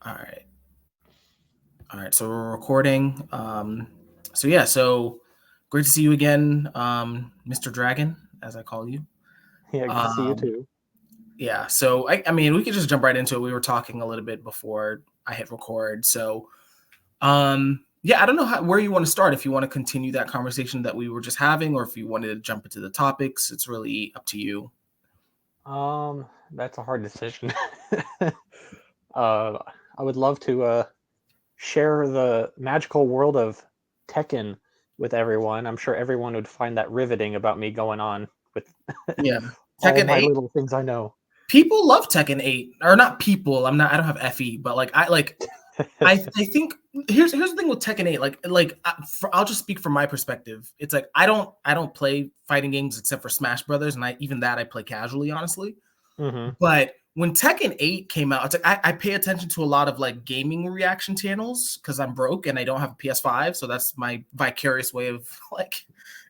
All right. All right. So we're recording. So yeah. So great to see you again, Mr. Dragon, as I call you. Yeah, good to see you Um, too. yeah. So I mean, we could just jump right into it. We were talking a little bit before I hit record. So yeah, I don't know where you want to start. If you want to continue that conversation that we were just having, or if you wanted to jump into the topics, it's really up to you. That's a hard decision. uh, I would love to share the magical world of Tekken with everyone. I'm sure everyone would find that riveting about me going on with Yeah. all Tekken my 8. little things I know. People love Tekken 8. Or not people. I don't have FE, but I think here's the thing with Tekken 8. I'll just speak from my perspective. It's like I don't play fighting games except for Smash Brothers, and I play casually, honestly. Hmm. But when Tekken 8 came out, it's like I pay attention to a lot of like gaming reaction channels because I'm broke and I don't have a PS5, so that's my vicarious way of like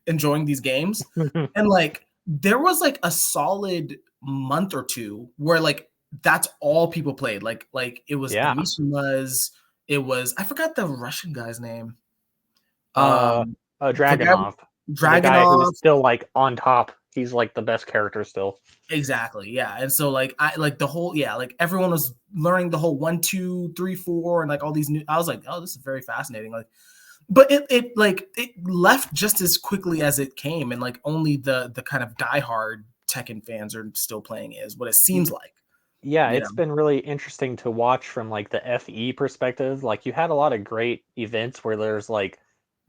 enjoying these games. And like there was like a solid month or two where like that's all people played. Like it was the Yeah. Mishimas, it was I forgot the Russian guy's name. Uh, Um the guy Dragonov, the guy who's Dragonov. still like on top. He's like the best character still. Exactly. Yeah. And so like I like the whole like everyone was learning the whole 1, 2, 3, 4 and like all these new I was like, oh, this is very fascinating. Like but it left just as quickly as it came, and like only the kind of diehard Tekken fans are still playing it is what it seems like. Yeah, You know. it's been really interesting to watch from like the FE perspective. Like you had a lot of great events where there's like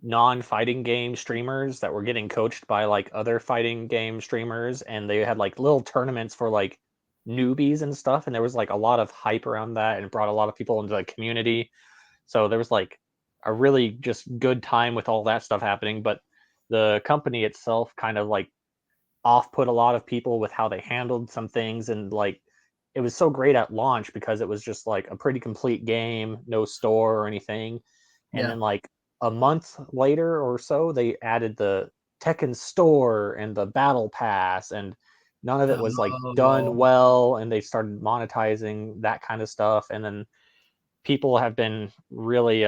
non-fighting game streamers that were getting coached by like other fighting game streamers, and they had like little tournaments for like newbies and stuff, and there was like a lot of hype around that and it brought a lot of people into the community. So there was like a really just good time with all that stuff happening, but the company itself kind of like off put a lot of people with how they handled some things, and like it was so great at launch because it was just like a pretty complete game, no store or anything. And Yeah. then like a month later or so they added the Tekken store and the battle pass, and none of it was like Oh. done well, and they started monetizing that kind of stuff. And then people have been really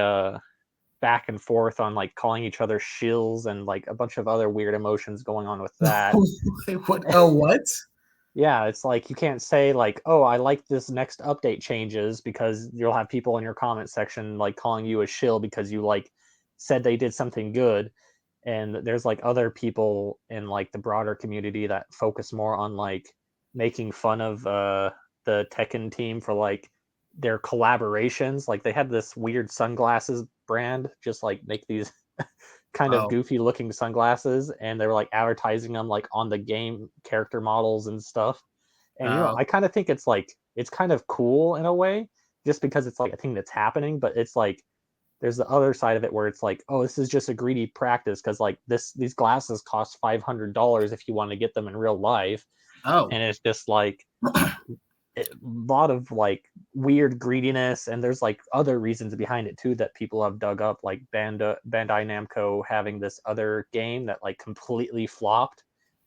back and forth on like calling each other shills and like a bunch of other weird emotions going on with that. What? Oh, what? Yeah, it's like you can't say like, "Oh, I like this next update changes," because you'll have people in your comment section like calling you a shill because you like said they did something good. And there's like other people in like the broader community that focus more on like making fun of the Tekken team for like their collaborations. Like they had this weird sunglasses brand just like make these kind of Oh. goofy looking sunglasses, and they were like advertising them like on the game character models and stuff. And Oh. I kind of think it's like it's kind of cool in a way just because it's like a thing that's happening, but it's like there's the other side of it where it's like, oh, this is just a greedy practice because like these glasses cost $500 if you want to get them in real life. Oh. And it's just like a lot of like weird greediness, and there's like other reasons behind it too that people have dug up, like Bandai Namco having this other game that like completely flopped,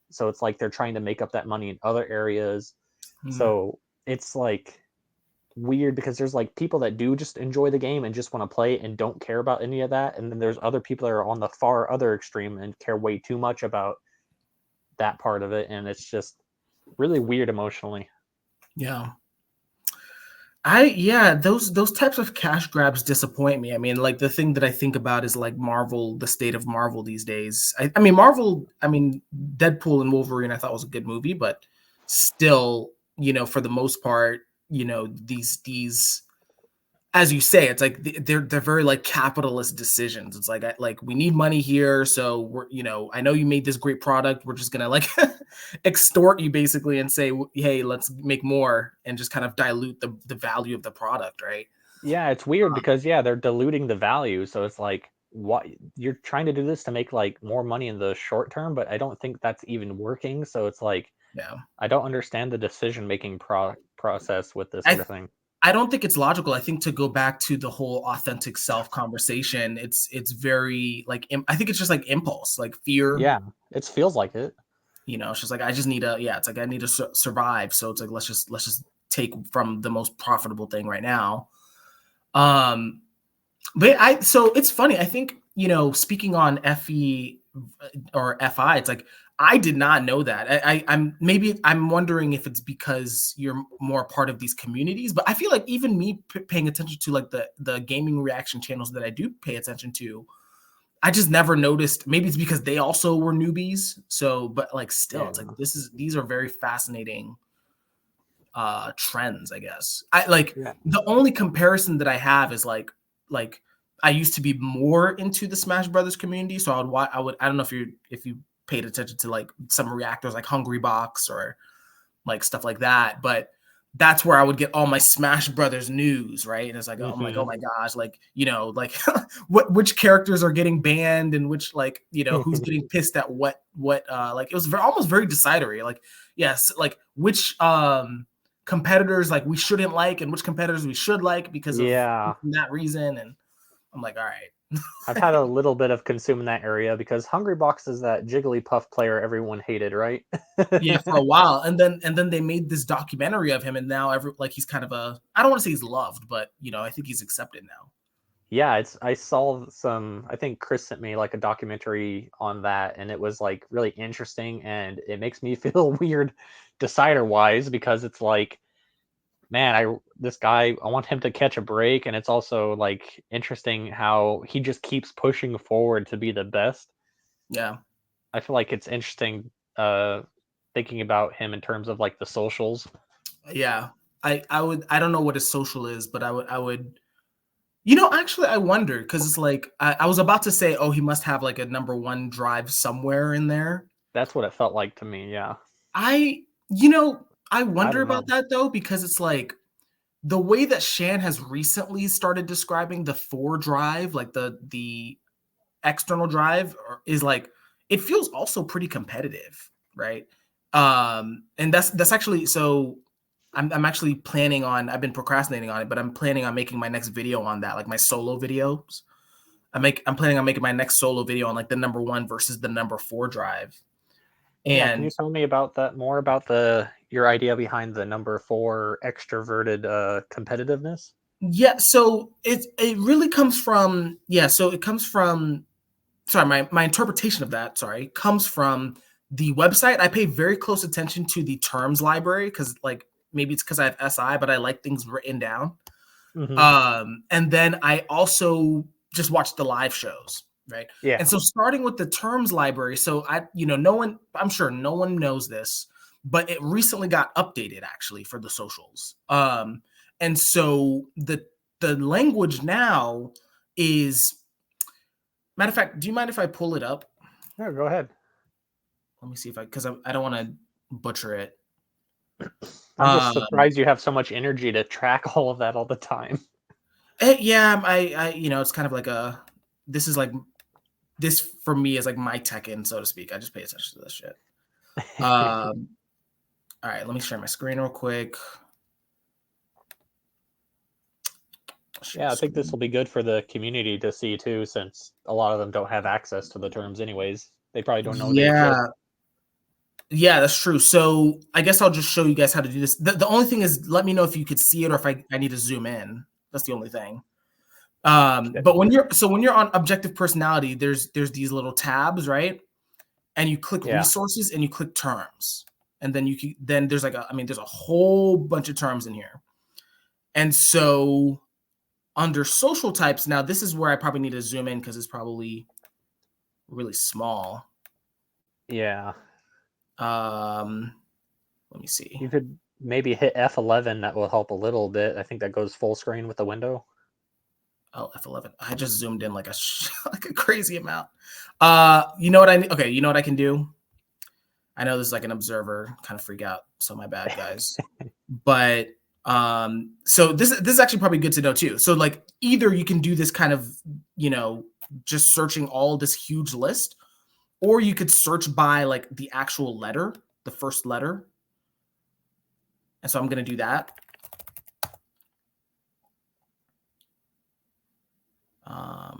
so it's like they're trying to make up that money in other areas. Hmm. So it's like weird because there's like people that do just enjoy the game and just want to play and don't care about any of that, and then there's other people that are on the far other extreme and care way too much about that part of it, and it's just really weird emotionally. Yeah. Yeah, those types of cash grabs disappoint me. I mean, like the thing that I think about is like Marvel, the state of Marvel these days. I mean, Marvel, I mean, Deadpool and Wolverine I thought was a good movie, but still, for the most part, these as you say, it's like they're very like capitalist decisions. It's like we need money here, so I know you made this great product. We're just gonna like extort you basically and say, hey, let's make more, and just kind of dilute the value of the product, right? Yeah, it's weird because yeah, they're diluting the value, so it's like what you're trying to do this to make like more money in the short term, but I don't think that's even working. So it's like Yeah, I don't understand the decision making process with this sort I of thing. I don't think it's logical. I think to go back to the whole authentic self conversation, it's very like I think it's just like impulse, like fear. Yeah, it feels like it. It's just like I just need it's like I need to survive. So it's like let's just take from the most profitable thing right now. Um, but so it's funny. I think, speaking on FE or FI, it's like I did not know that. I'm wondering if it's because you're more part of these communities, but I feel like even me paying attention to like the gaming reaction channels that I do pay attention to, I just never noticed. Maybe it's because they also were newbies. So, but like still, it's like Yeah. these are very fascinating trends, I guess. I like Yeah. the only comparison that I have is like I used to be more into the Smash Brothers community, so I don't know if you paid attention to like some reactors like Hungry Box or like stuff like that, but that's where I would get all my Smash Brothers news, right? And it's like, I'm like, oh my gosh, like, like which characters are getting banned and which like, who's getting pissed at what like it was almost very decidery. Like, yes, like which competitors like we shouldn't like and which competitors we should like because of Yeah. that reason. And I'm like, all right. I've had a little bit of consume in that area because Hungrybox is that Jigglypuff player everyone hated, right? Yeah, for a while, and then they made this documentary of him, and now he's kind of I don't want to say he's loved, but I think he's accepted now. Yeah, I saw some. I think Chris sent me like a documentary on that, and it was like really interesting, and it makes me feel weird decider wise because it's like, man, this guy, I want him to catch a break, and it's also like interesting how he just keeps pushing forward to be the best. Yeah, I feel like it's interesting thinking about him in terms of like the socials. yeah. I don't know what his social is, but I would. Actually, I wonder because it's like I was about to say, oh, he must have like a number one drive somewhere in there. That's what it felt like to me. Yeah, I you know I I wonder don't about know. that though because it's like the way that Shan has recently started describing the 4 drive, like the external drive, is like it feels also pretty competitive, right? And that's actually so. I'm actually planning on. I've been procrastinating on it, but I'm planning on making my next video on that, like my solo videos. I'm planning on making my next solo video on like the number 1 versus the number 4 drive. Yeah, can you And tell me about that more about the your idea behind the number 4 extroverted competitiveness? yeah, so it really comes from so it comes from sorry, my interpretation of that, sorry, comes from the website. I pay very close attention to the terms library because like maybe it's because I have SI, but I like things written down. Hmm. And then I also just watch the live shows, right? And Yeah, so starting with the terms library, so no one, I'm sure no one knows this, but it recently got updated actually for the socials. And so the language now is matter of fact, do you mind if I pull it up? yeah, go ahead. Let me see if because I don't want to butcher it. I'm just Um, surprised you have so much energy to track all of that all the time. yeah, I it's kind of like this is like this for me is like my Tekken, so to speak. I just pay attention to this shit. Um, all right, let me share my screen real quick. Share Yeah, I think this screen. will be good for the community to see too, since a lot of them don't have access to the terms anyways. They probably don't know they exist. Yeah, yeah, that's true. So I guess I'll just show you guys how to do this. The only thing is, let me know if you could see it or if I need to zoom in. That's the only thing. But when you're on objective personality, there's these little tabs, right? And you click Yeah. resources and you click terms, and then then there's like there's a whole bunch of terms in here. And so under social types, now this is where I probably need to zoom in because it's probably really small. Yeah. Um, let me see. You could maybe hit F11, that will help a little bit. I think that goes full screen with the window. Oh, F11. I just zoomed in like like a crazy amount. You know what okay, you know what I can do? I know this is like an observer kind of freak out, so my bad, guys. But so this is actually probably good to know too. So like either you can do this kind of, just searching all this huge list, or you could search by like the actual letter, the first letter. And so I'm going to do that.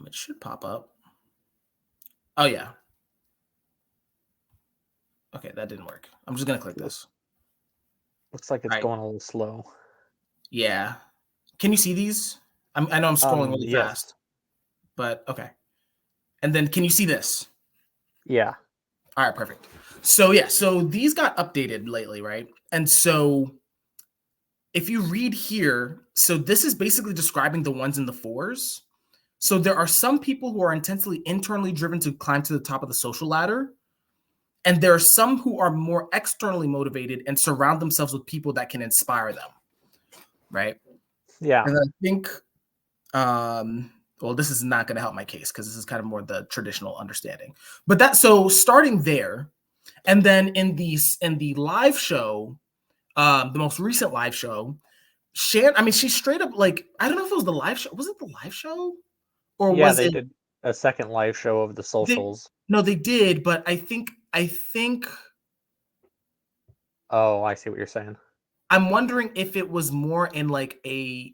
It should pop up. Oh yeah. Okay, that didn't work. I'm just going to click this. Looks like it's All right. going a little slow. Yeah. Can you see these? I know I'm scrolling really Yes. fast, but okay. And then can you see this? Yeah. All right, perfect. So yeah, so these got updated lately, right? And so if you read here, so this is basically describing the ones in the fours. So there are some people who are intensely internally driven to climb to the top of the social ladder, and there are some who are more externally motivated and surround themselves with people that can inspire them, right? Yeah. And I think, well, this is not going to help my case because this is kind of more the traditional understanding. But that so starting there, and then in the live show, the most recent live show, I mean, she straight up like I don't know if it was the live show. Was it the live show or Yeah, was they it did a second live show of the they? socials. No, they did, but I think Oh, I see what you're saying. I'm wondering if it was more in like a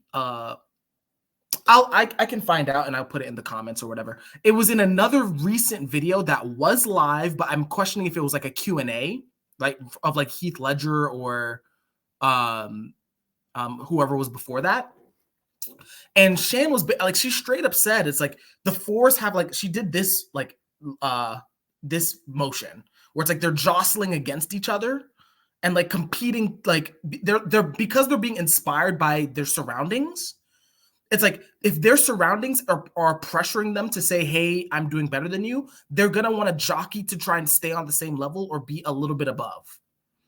I can find out and I'll put it in the comments or whatever. It was in another recent video that was live, but I'm questioning if it was like a Q&A, like of like Heath Ledger or um whoever was before that. And Shan was like she straight up said it's like the fours have like she did this like this motion where it's like they're jostling against each other and like competing like they're because they're being inspired by their surroundings. It's like if their surroundings are pressuring them to say, hey, I'm doing better than you, they're gonna want to jockey to try and stay on the same level or be a little bit above.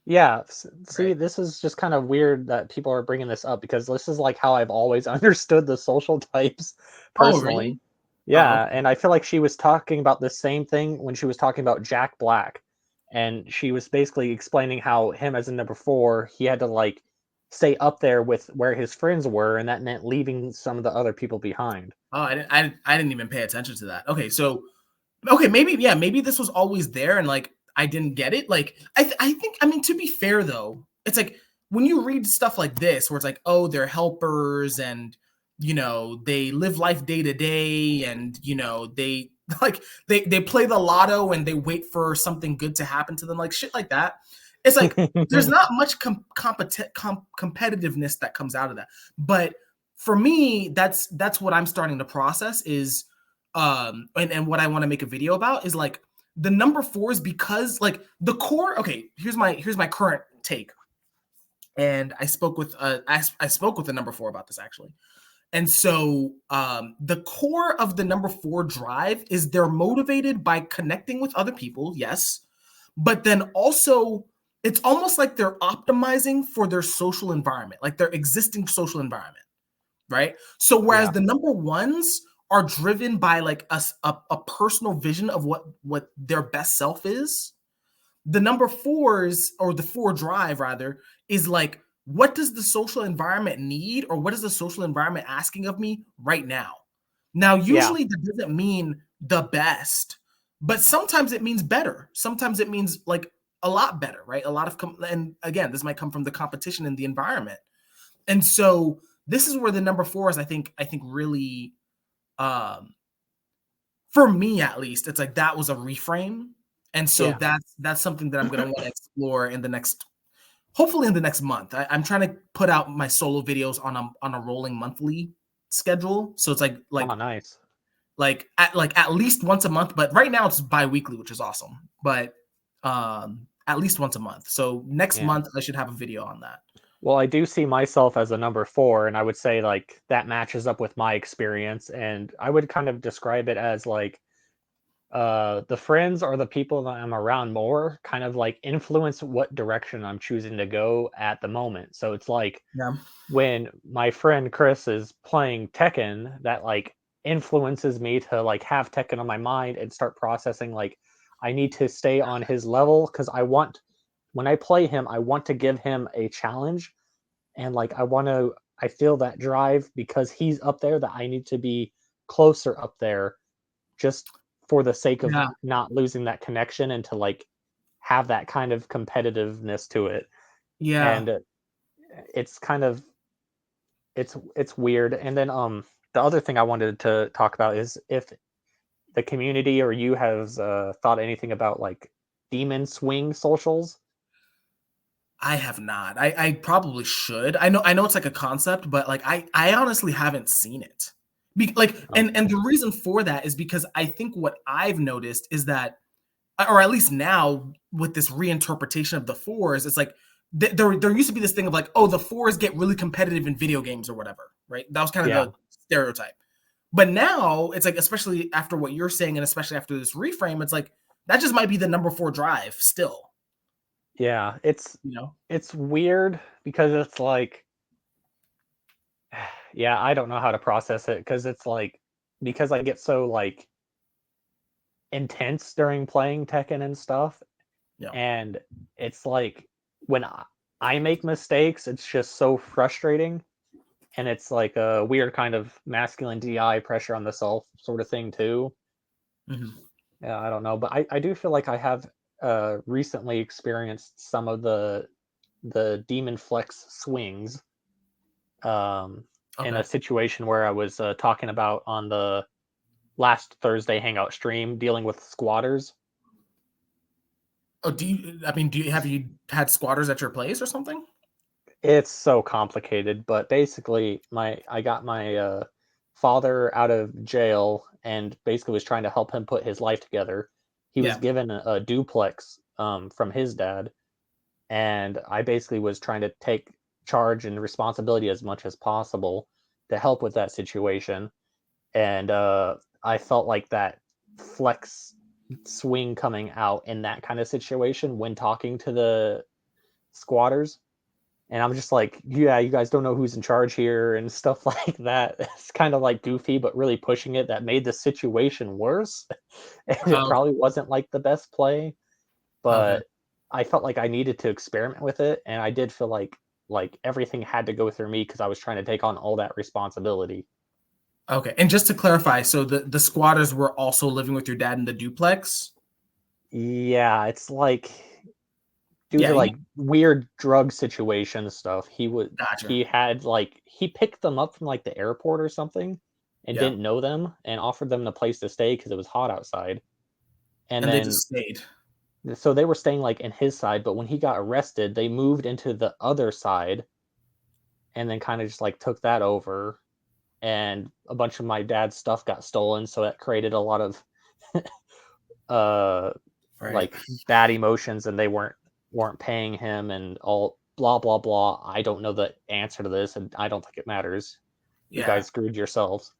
Yeah, see, Right. this is just kind of weird that people are bringing this up because this is like how I've always understood the social types Oh, personally. really? Oh, Yeah, and I feel like she was talking about the same thing when she was talking about Jack Black. And she was basically explaining how him as a number four, he had to like stay up there with where his friends were, and that meant leaving some of the other people behind. oh, I didn't even pay attention to that. Okay, so okay, maybe yeah, maybe this was always there and like I didn't get it. Like I think I mean to be fair though, it's like when you read stuff like this where it's like oh they're helpers and they live life day to day and they like they play the lotto and they wait for something good to happen to them like shit like that. It's like there's not much competitiveness that comes out of that. But for me, that's what I'm starting to process is and what I want to make a video about is like the number fours because like the core. Okay, here's my current take, and I spoke with I spoke with the number four about this actually, and so the core of the number four drive is they're motivated by connecting with other people, yes, but then also it's almost like they're optimizing for their social environment, like their existing social environment, right? So whereas Yeah. the number ones are driven by like a personal vision of what their best self is, the number fours or the four drive rather is like what does the social environment need or what is the social environment asking of me right now? Now, Yeah. usually that doesn't mean the best, but sometimes it means better. Sometimes it means like a lot better, right? A lot of and again, this might come from the competition in the environment. And so this is where the number four is, I think really, um, for me at least, it's like that was a reframe. And so Yeah. that's something that I'm gonna want to explore in the next, hopefully in the next month. I'm trying to put out my solo videos on a rolling monthly schedule. So it's like Oh, nice. at least once a month, but right now it's bi-weekly, which is awesome. But at least once a month. So next Yeah. month I should have a video on that. Well, I do see myself as a number four, and I would say like that matches up with my experience, and I would kind of describe it as like the friends or the people that I'm around more kind of like influence what direction I'm choosing to go at the moment. So it's like Yeah. when my friend Chris is playing Tekken, that like influences me to like have Tekken on my mind and start processing like I need to stay on his level because I want when I play him, I want to give him a challenge and like I feel that drive because he's up there that I need to be closer up there just for the sake of Yeah. not losing that connection and to like have that kind of competitiveness to it. Yeah. And it's kind of it's weird. And then the other thing I wanted to talk about is if the community or you has thought anything about like demon swing socials. I have not. I probably should. I know it's like a concept, but like I honestly haven't seen it. And the reason for that is because I think what I've noticed is that, or at least now with this reinterpretation of the fours, it's like there used to be this thing of like, oh, the fours get really competitive in video games or whatever, right? That was kind of the stereotype. But now it's like, especially after what you're saying, and especially after this reframe, it's like that just might be the number 4 drive still. Yeah, it's it's weird because it's like, yeah, I don't know how to process it because it's like, because I get so like intense during playing Tekken and stuff, and it's like when I make mistakes, it's just so frustrating, and it's like a weird kind of masculine DI pressure on the self sort of thing too. Yeah, I don't know, but I do feel like I have recently experienced some of the demon flex swings in a situation where I was talking about on the last Thursday Hangout stream, dealing with squatters. Oh, do you have you had squatters at your place or something? It's so complicated, but basically I got my father out of jail and basically was trying to help him put his life together. He was given a duplex from his dad, and I basically was trying to take charge and responsibility as much as possible to help with that situation. And I felt like that flex swing coming out in that kind of situation when talking to the squatters. And I'm just like, yeah, you guys don't know who's in charge here and stuff like that. It's kind of like goofy, but really pushing it. That made the situation worse. And it probably wasn't like the best play, but I felt like I needed to experiment with it. And I did feel like everything had to go through me because I was trying to take on all that responsibility. Okay. And just to clarify, so the squatters were also living with your dad in the duplex? Yeah, it's like due to like weird drug situation stuff. He had like, he picked them up from like the airport or something and didn't know them and offered them a place to stay because it was hot outside. And they then just stayed. So they were staying like in his side, but when he got arrested, they moved into the other side and then kind of just like took that over, and a bunch of my dad's stuff got stolen, so that created a lot of like bad emotions, and they weren't paying him and all blah blah blah. I don't know the answer to this, and I don't think it matters. You guys screwed yourselves.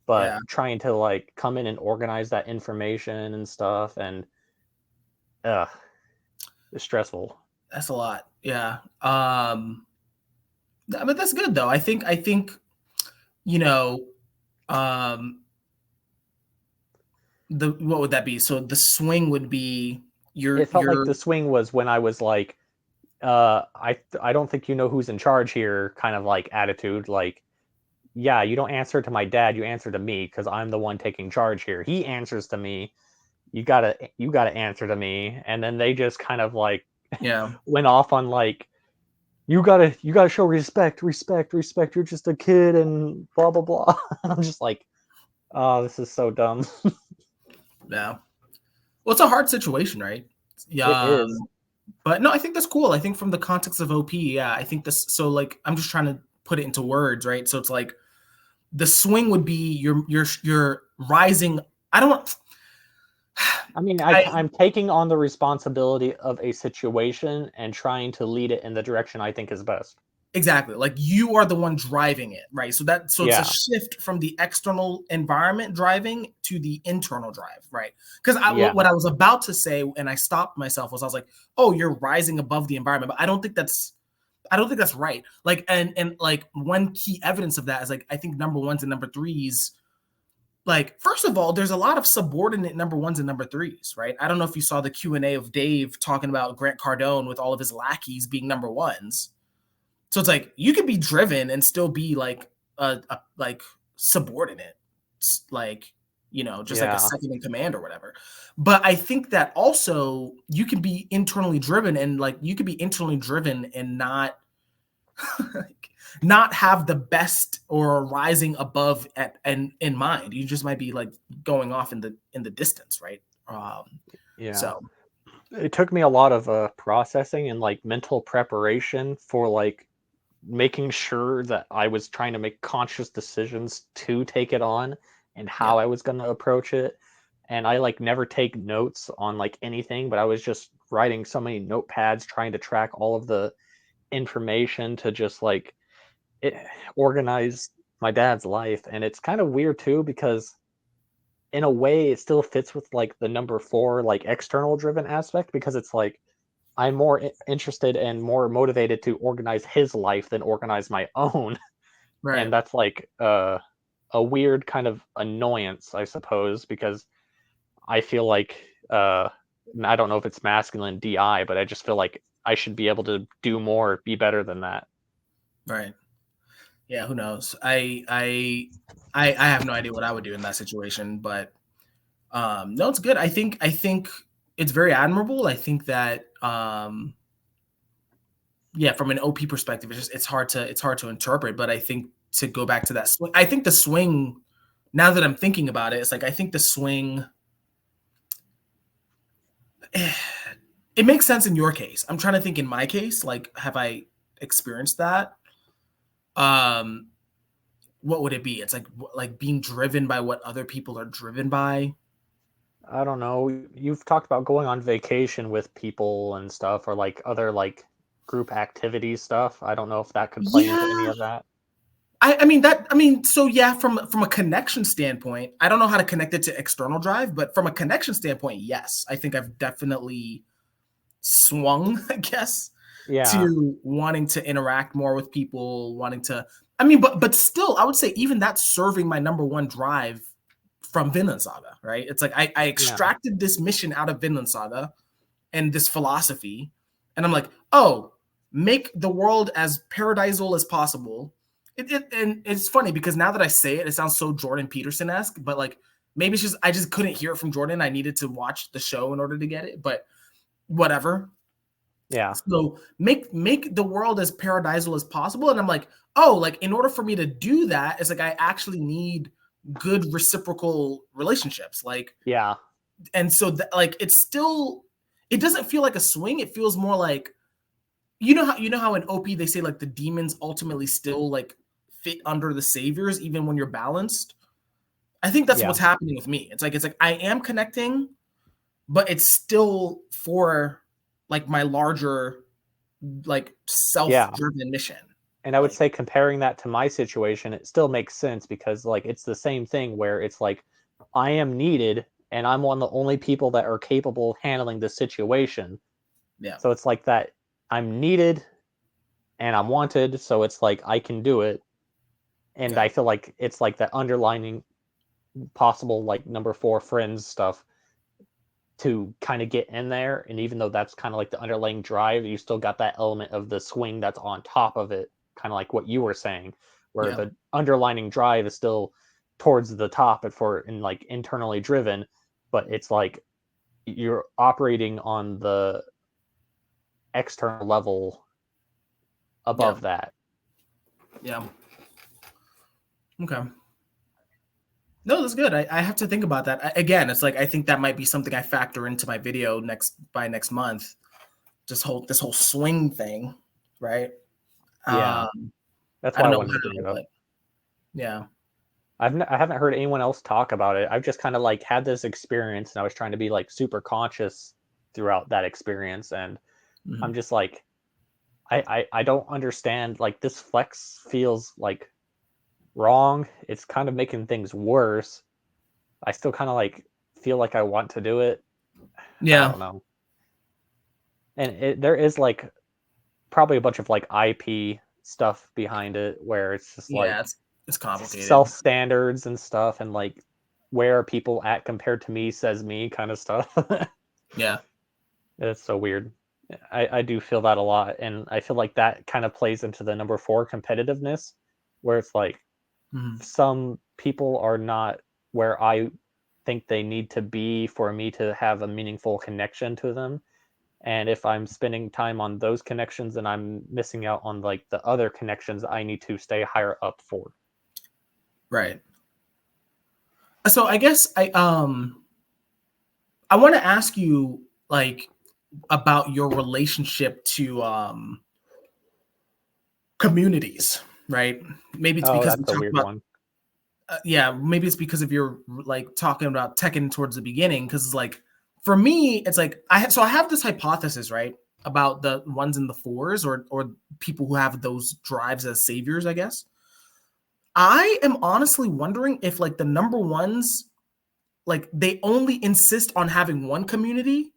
But trying to like come in and organize that information and stuff, and it's stressful. That's a lot. Yeah. But that's good though. I think you know, what would that be? So the swing would be It felt like the swing was when I was like, I don't think you know who's in charge here, kind of like attitude. Like, yeah, you don't answer to my dad, you answer to me because I'm the one taking charge here. He answers to me. You gotta answer to me. And then they just kind of like went off on like, you gotta show respect. You're just a kid and blah blah blah. I'm just like, oh, this is so dumb. Yeah. Well, it's a hard situation, right? Yeah. It is. But no, I think that's cool. I think from the context of OP, yeah, I think this. So like, I'm just trying to put it into words, right? So it's like the swing would be you're rising. I don't. I mean, I'm taking on the responsibility of a situation and trying to lead it in the direction I think is best. Exactly. Like you are the one driving it, right? So it's a shift from the external environment driving to the internal drive, right? Because what I was about to say, and I stopped myself, was I was like, "Oh, you're rising above the environment," but I don't think that's right. Like, and like one key evidence of that is like I think number ones and number threes. Like, first of all, there's a lot of subordinate number ones and number threes, right? I don't know if you saw the Q&A of Dave talking about Grant Cardone with all of his lackeys being number ones. So it's like you could be driven and still be like a like subordinate, like, you know, just like a second in command or whatever. But I think that also you can be internally driven, and like you could be internally driven and not like, not have the best or rising above and in mind. You just might be like going off in the distance, right? Yeah. So It took me a lot of processing and like mental preparation for like making sure that I was trying to make conscious decisions to take it on and Yeah. how I was going to approach it. And I like never take notes on like anything, but I was just writing so many notepads trying to track all of the information to just like it organize my dad's life. And it's kind of weird too because in a way it still fits with like the number 4 like external driven aspect because it's like I'm more interested and more motivated to organize his life than organize my own. And Right. that's like a weird kind of annoyance, I suppose, because I feel like I don't know if it's masculine DI, but I just feel like I should be able to do more, be better than that. Right. Yeah, who knows? I have no idea what I would do in that situation, but no, it's good. I think it's very admirable. I think that yeah, from an OP perspective, it's hard to interpret, but I think to go back to that swing, I think the swing, now that I'm thinking about it, it's like I think the swing it makes sense in your case. I'm trying to think in my case, like have I experienced that? Um what would it be? It's like being driven by what other people are driven by. I don't know. You've talked about going on vacation with people and stuff, or like other like group activity stuff. I don't know if that could play into any Yeah. of that. I mean, so yeah, from a connection standpoint, I don't know how to connect it to external drive, but from a connection standpoint, yes. I think I've definitely swung, I guess, Yeah, to wanting to interact more with people, wanting to I mean, but still, I would say even that's serving my number one drive from Vinland Saga, right? It's like I yeah, extracted this mission out of Vinland Saga and this philosophy, and I'm like, oh, make the world as paradisal as possible. And it's funny because now that I say it, it sounds so Jordan Peterson esque, but like maybe it's just I just couldn't hear it from Jordan. I needed to watch the show in order to get it, but whatever. yeah, So make the world as paradisal as possible. And I'm like, oh, like in order for me to do that, it's like I actually need good reciprocal relationships. Like, yeah, and so like it's still it doesn't feel like a swing. It feels more like you know how in OP they say like the demons ultimately still like fit under the saviors even when you're balanced. I think that's yeah, what's happening with me. It's like I am connecting, but it's still for like my larger like yeah. self-driven mission. And I would Like say comparing that to my situation, it still makes sense because like it's the same thing where it's like I am needed and I'm one of the only people that are capable of handling the situation. yeah, So it's like that I'm needed and I'm wanted, so it's like I can do it. And yeah, I feel like it's like that underlining possible like number 4 friends stuff to kind of get in there. And even though that's kind of like the underlying drive, you still got that element of the swing that's on top of it, kind of like what you were saying, where yeah, the underlining drive is still towards the top and like internally driven, but it's like you're operating on the external level yeah, above that. yeah. Okay. No, that's good. I have to think about that. Again, it's like I think that might be something I factor into my video next month. This whole swing thing, right? Yeah, Um, that's I why don't I know wanted to bring how, it up. but yeah. I haven't heard anyone else talk about it. I've just kind of like had this experience and I was trying to be like super conscious throughout that experience. And I'm Mhm. just like, I don't understand. Like this flex feels like wrong. It's kind of making things worse. I still kind of like feel like I want to do it. I Yeah, don't know. And there is like probably a bunch of like IP stuff behind it where it's just yeah. like It's complicated. self standards and stuff and like where are people at compared to me says me kind of stuff. Yeah. It's so weird. I do feel that a lot. And I feel like that kind of plays into the number 4 competitiveness, where it's like Mhm. some people are not where I think they need to be for me to have a meaningful connection to them. And if I'm spending time on those connections and I'm missing out on like the other connections I need to stay higher up for. Right. So I guess I want to ask you like about your relationship to communities, right? Maybe it's Oh, because we that's a talked weird about one. yeah, maybe it's because of your like talking about Tekken towards the beginning. Because it's like for me, it's like I have this hypothesis, right, about the ones in the fours or people who have those drives as saviors. I guess I am honestly wondering if like the number ones, like they only insist on having one community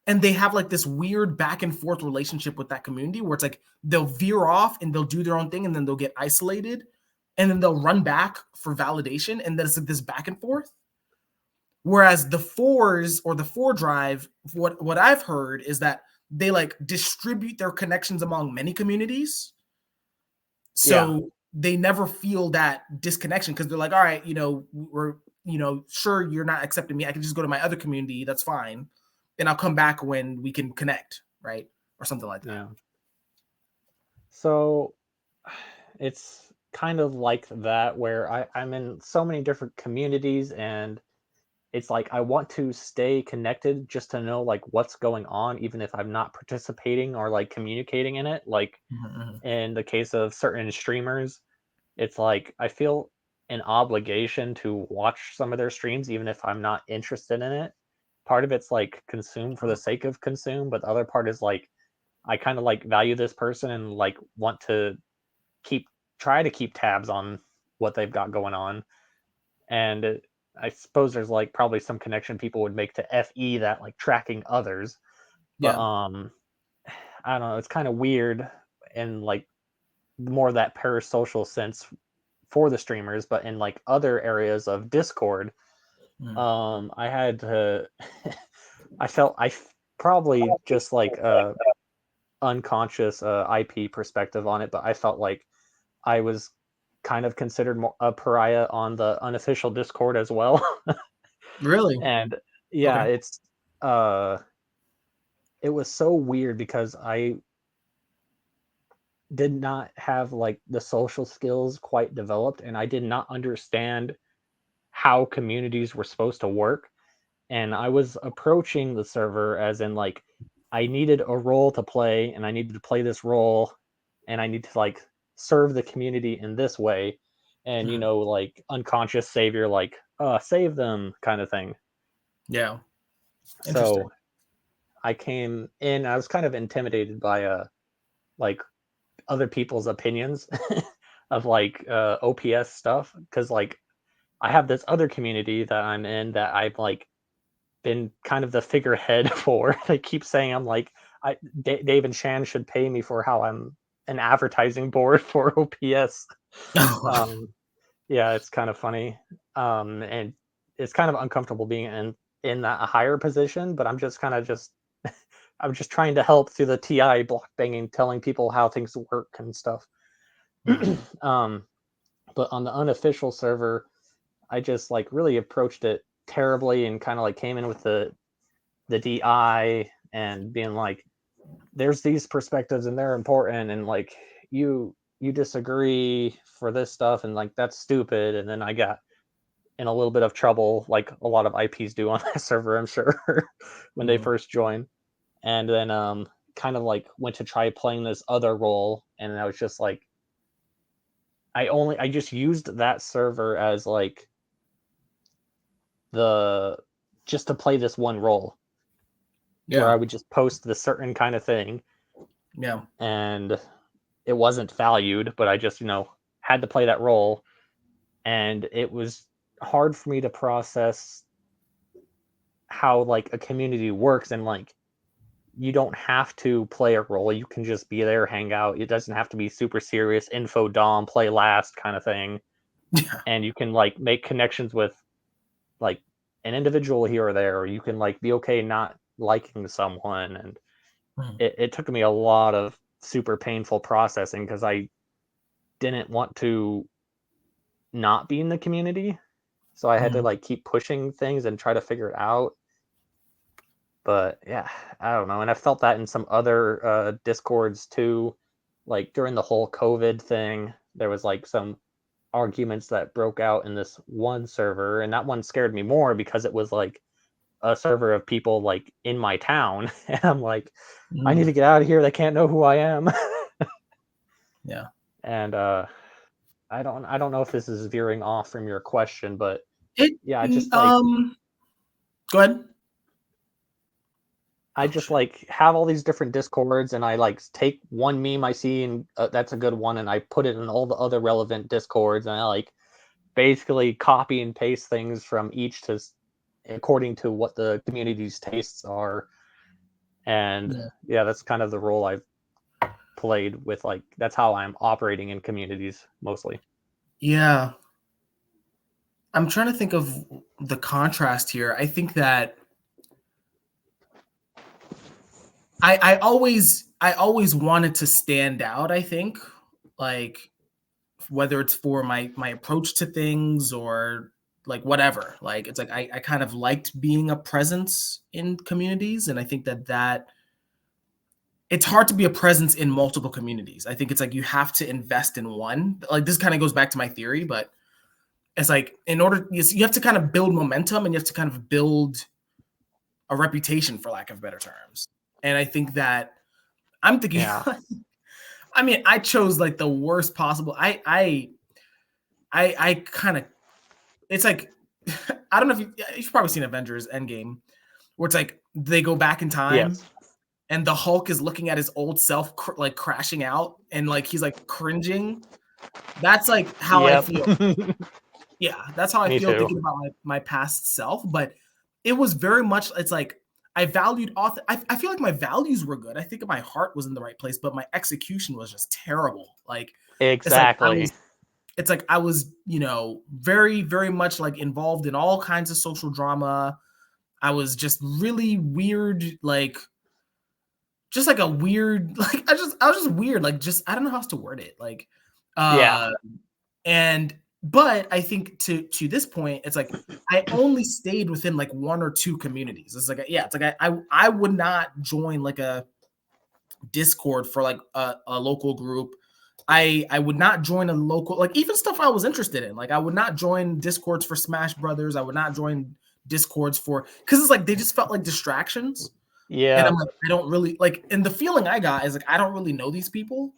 and they have like this weird back and forth relationship with that community where it's like they'll veer off and they'll do their own thing and then they'll get isolated and then they'll run back for validation and then it's like this back and forth. Whereas the fours or the four drive, what I've heard is that they like distribute their connections among many communities. Yeah. So they never feel that disconnection because they're like, all right, we're, sure you're not accepting me. I can just go to my other community. That's fine. And I'll come back when we can connect, right? Or something like that. Yeah. So it's kind of like that where I'm in so many different communities, and it's like I want to stay connected just to know like what's going on, even if I'm not participating or like communicating in it. Like Mhm, in the case of certain streamers, it's like I feel an obligation to watch some of their streams, even if I'm not interested in it. Part of it's like consume for the sake of consume, but the other part is like I kind of like value this person and like want to keep try to keep tabs on what they've got going on. And I suppose there's like probably some connection people would make to FE, that like tracking others. But yeah. I don't know, it's kind of weird in like more that parasocial sense for the streamers, but in like other areas of Discord, Mm. I had to probably just like unconscious IP perspective on it, but I felt like I was kind of considered more a pariah on the unofficial Discord as well. Really? And yeah, Okay. uh it was so weird because I did not have like the social skills quite developed, and I did not understand how communities were supposed to work. And I was approaching the server as in like I needed a role to play and I needed to play this role and I need to like serve the community in this way. And Mm. like unconscious savior, like save them kind of thing. Yeah. Interesting. So I came in, I was kind of intimidated by like other people's opinions of like OPS stuff, because like I have this other community that I'm in that I've like been kind of the figurehead for. They keep saying I'm like, Dave and Shan should pay me for how I'm an advertising board for OPS. Oh, wow. Um, yeah, it's kind of funny, and it's kind of uncomfortable being in that higher position. But I'm just kind of just I'm just trying to help through the TI block banging, telling people how things work and stuff. Mm. um, but on the unofficial server, I just like really approached it terribly and kind of like came in with the DI and being like, there's these perspectives and they're important, and like you disagree for this stuff and like that's stupid. And then I got in a little bit of trouble, like a lot of IPs do on that server, I'm sure, when they Mm. first join. And then kind of like went to try playing this other role, and I was just like, I just used that server as like the just to play this one role where Yeah. I would just post the certain kind of thing, Yeah. and it wasn't valued, but I just, had to play that role. And it was hard for me to process how like a community works, and like you don't have to play a role. You can just be there, hang out. It doesn't have to be super serious info dom, play last kind of thing. Yeah. And you can like make connections with like an individual here or there, or you can like be okay not liking someone. And Mm. it took me a lot of super painful processing because I didn't want to not be in the community. So I had to Mm. like keep pushing things and try to figure it out. But yeah, I don't know. And I felt that in some other discords too. Like during the whole COVID thing, there was like some arguments that broke out in this one server, and that one scared me more because it was like a server of people like in my town, and I'm like, I need Mm, to get out of here. They can't know who I am. yeah. And I don't know if this is veering off from your question, but It yeah, go ahead. I Oh just shit. like have all these different discords, and I like take one meme I see, and that's a good one, and I put it in all the other relevant discords, and I like basically copy and paste things from each according to what the community's tastes are. And Yeah. yeah, that's kind of the role I've played with, like that's how I'm operating in communities mostly. Yeah. I'm trying to think of the contrast here. I think that I always wanted to stand out, I think. Like whether it's for my approach to things or like whatever. Like it's like I kind of liked being a presence in communities. And I think that it's hard to be a presence in multiple communities. I think it's like you have to invest in one. Like this kind of goes back to my theory, but it's like in order you have to kind of build momentum and you have to kind of build a reputation for lack of better terms. And I think that I'm thinking Yeah. I mean, I chose like the worst possible. I kind of it's like I don't know if you've probably seen Avengers Endgame where it's like they go back in time Yes. and the Hulk is looking at his old self like crashing out and like he's like cringing. That's like how I Yep. feel. Yeah, that's how I Me feel too. thinking about my past self. But it was very much it's like I valued author. I feel like my values were good. I think my heart was in the right place, but my execution was just terrible. Like it's like I Exactly. was it's like I was, very, very much like involved in all kinds of social drama. I was just really weird, like just like a weird, like I was just weird, like just I don't know how else to word it. Like Yeah. uh and but I think to this point, it's like I only stayed within like one or two communities. It's like yeah, it's like I would not join like a Discord for like a local group. I would not join a local like even stuff I was interested in. Like I would not join Discords for Smash Brothers. I would not join Discords for because it's like they just felt like distractions. And I'm Yeah. like, I don't really like, and the feeling I got is like I don't really know these people.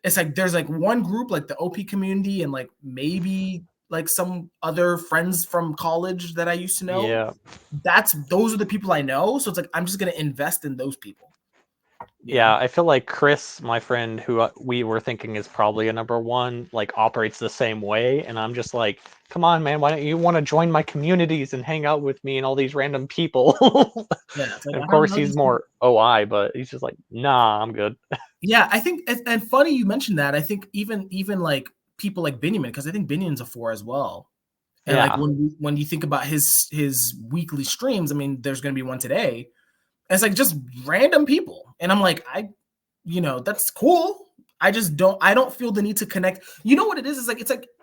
It's like there's like one group, like the OP community, and like maybe like some other friends from college that I used to know. Yeah. Those are the people I know. So it's like I'm just gonna invest in those people, you know? Yeah, I feel like Chris, my friend, who we were thinking is probably a number one, like operates the same way, and I'm just like, come on, man, why don't you want to join my communities and hang out with me and all these random people? Yeah, it's like And of I don't course, know he's these people. more OI, but he's just like, nah, I'm good. Yeah, I think and funny you mentioned that. I think even like people like Binyamin, because I think Binyamin's a four as well. And like Yeah, when you think about his weekly streams, I mean, there's gonna be one today. And it's like just random people. And I'm like, that's cool. I don't feel the need to connect. You know what it is?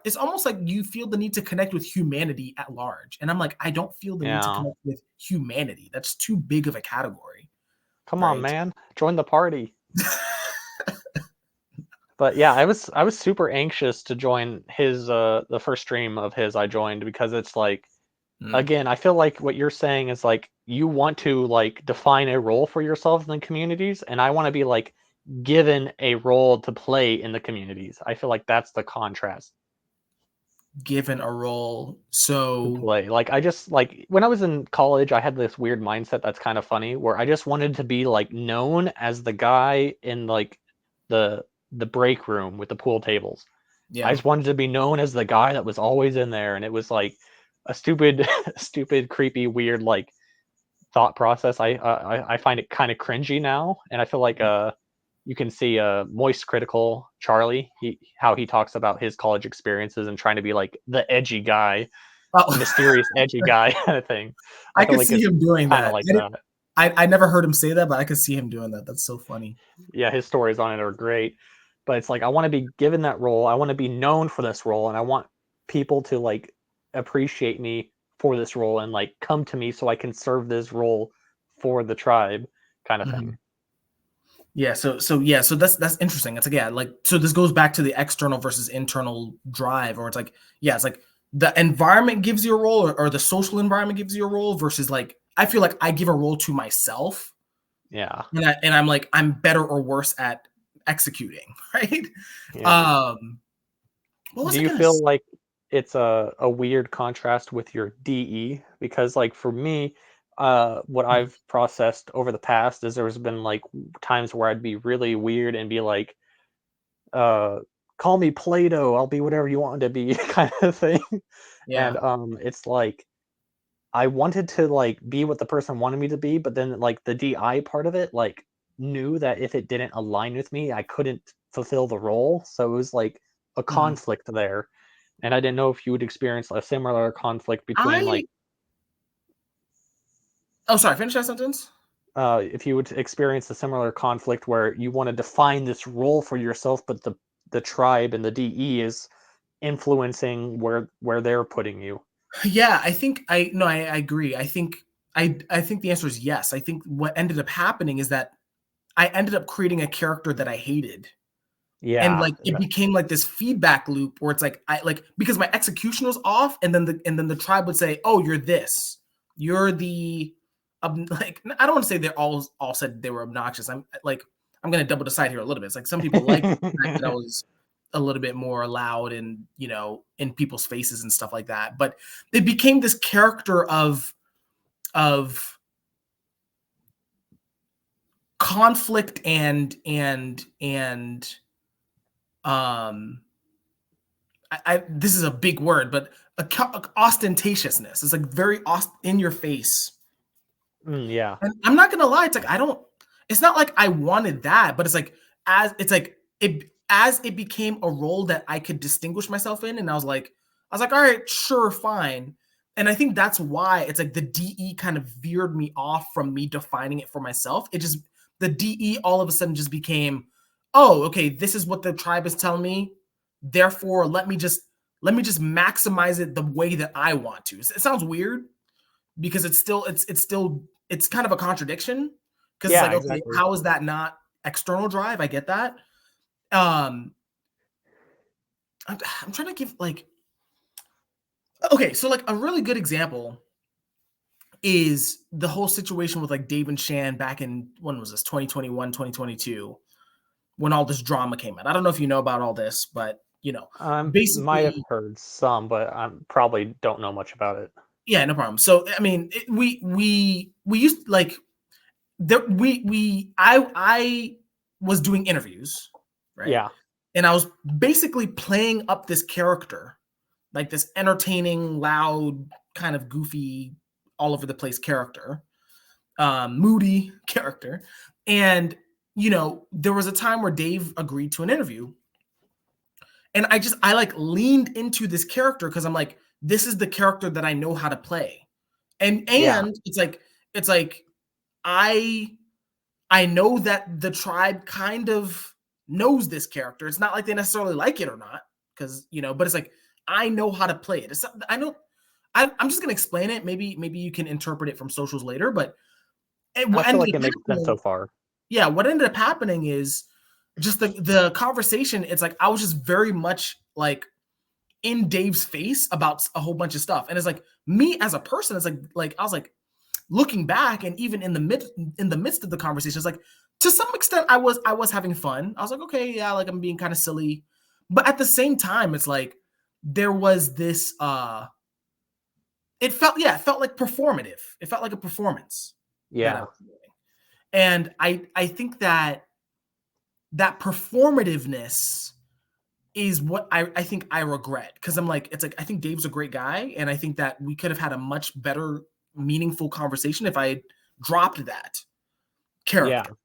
It's almost like you feel the need to connect with humanity at large. And I'm like, I don't feel the need to yeah. connect with humanity. That's too big of a category, Come on, right? man, join the party. But yeah, I was super anxious to join his the first stream of his I joined because it's like Mm. again, I feel like what you're saying is like you want to like define a role for yourself in the communities, and I want to be like given a role to play in the communities. I feel like that's the contrast Given a role. to So play. Like I just like when I was in college, I had this weird mindset that's kind of funny where I just wanted to be like known as the guy in like the break room with the pool tables. I yeah. just wanted to be known as the guy that was always in there, and it was like a stupid, stupid, creepy, weird like thought process. I find it kind of cringy now, and I feel like you can see Moist Critical Charlie, how he talks about his college experiences and trying to be like the edgy guy, the Oh, mysterious edgy guy kind of thing. I I feel could like see it's him doing kind of that. like that. I never heard him say that, but I could see him doing that. That's so funny. Yeah, his stories on it are great, but it's like I want to be given that role. I want to be known for this role, and I want people to like appreciate me for this role and like come to me so I can serve this role for the tribe, kind of thing. Mhm. Yeah, so that's interesting. It's like yeah, like so this goes back to the external versus internal drive, or it's like yeah, it's like the environment gives you a role, or the social environment gives you a role versus like I feel like I give a role to myself, Yeah. and I'm like I'm better or worse at executing, right? Yeah. What was Do I you gonna? feel like it's a weird contrast with your DE? Because like for me, what I've processed over the past is there's been like times where I'd be really weird and be like, uh, call me Play-Doh, I'll be whatever you want to be kind of thing. And Yeah. it's like I wanted to like be what the person wanted me to be, but then like the DI part of it, like knew that if it didn't align with me, I couldn't fulfill the role. So it was like a Mhm. conflict there. And I didn't know if you would experience a similar conflict between I like oh sorry, finish that sentence. if you would experience a similar conflict where you want to define this role for yourself, but the tribe and the DE is influencing where they're putting you. Yeah, I think I no, I agree. I think the answer is yes. I think what ended up happening is that I ended up creating a character that I hated. And Yeah. like it became like this feedback loop where it's like I like because my execution was off, and then the tribe would say, "Oh, you're this. You're the like I don't want to say they're all said they were obnoxious. I'm gonna double decide here a little bit. It's like some people liked the fact that I was a little bit more loud and in people's faces and stuff like that. But it became this character of conflict and um I this is a big word, but ostentatiousness. It's like very in your face. Yeah. And I'm not gonna lie, it's like I don't. It's not like I wanted that, but it's like as it became a role that I could distinguish myself in, and I was like, all right, sure, fine. And I think that's why it's like the DE kind of veered me off from me defining it for myself. It just the DE all of a sudden just became, oh, okay, this is what the tribe is telling me. Therefore, let me just maximize it the way that I want to. It sounds weird because it's kind of a contradiction because it's Yeah, like, okay, exactly. how is that not external drive? I get that. Um, I'm trying to give like okay, so like a really good example is the whole situation with like Dave and Shan back in when was this 2021, 2022, when all this drama came out. I don't know if you know about all this, but Might have basically, heard some, but I probably don't know much about it. yeah, no problem. So I mean, we used like there we I was doing interviews, right? Yeah. And I was basically playing up this character, like this entertaining, loud, kind of goofy, all over the place character, moody character. And there was a time where Dave agreed to an interview, and I like leaned into this character because I'm like, this is the character that I know how to play. Yeah. And it's like I I know that the tribe kind of knows this character. It's not like they necessarily like it or not, because but it's like I know how to play it. I know I'm just gonna explain it. Maybe you can interpret it from socials later. But I what feel ended like up it makes sense so happening, far. yeah, what ended up happening is just the conversation. It's like I was just very much like in Dave's face about a whole bunch of stuff, and it's like me as a person. It's like I was like looking back, and even in the midst of the conversation, it's like to some extent I was having fun. I was like, okay, yeah, like I'm being kind of silly, but at the same time, it's like there was this. It felt like performative. It felt like a performance that I Yeah. was doing, and I think that performativeness is what I think I regret because I'm like it's like I think Dave's a great guy, and I think that we could have had a much better meaningful conversation if I had dropped that Yeah. character,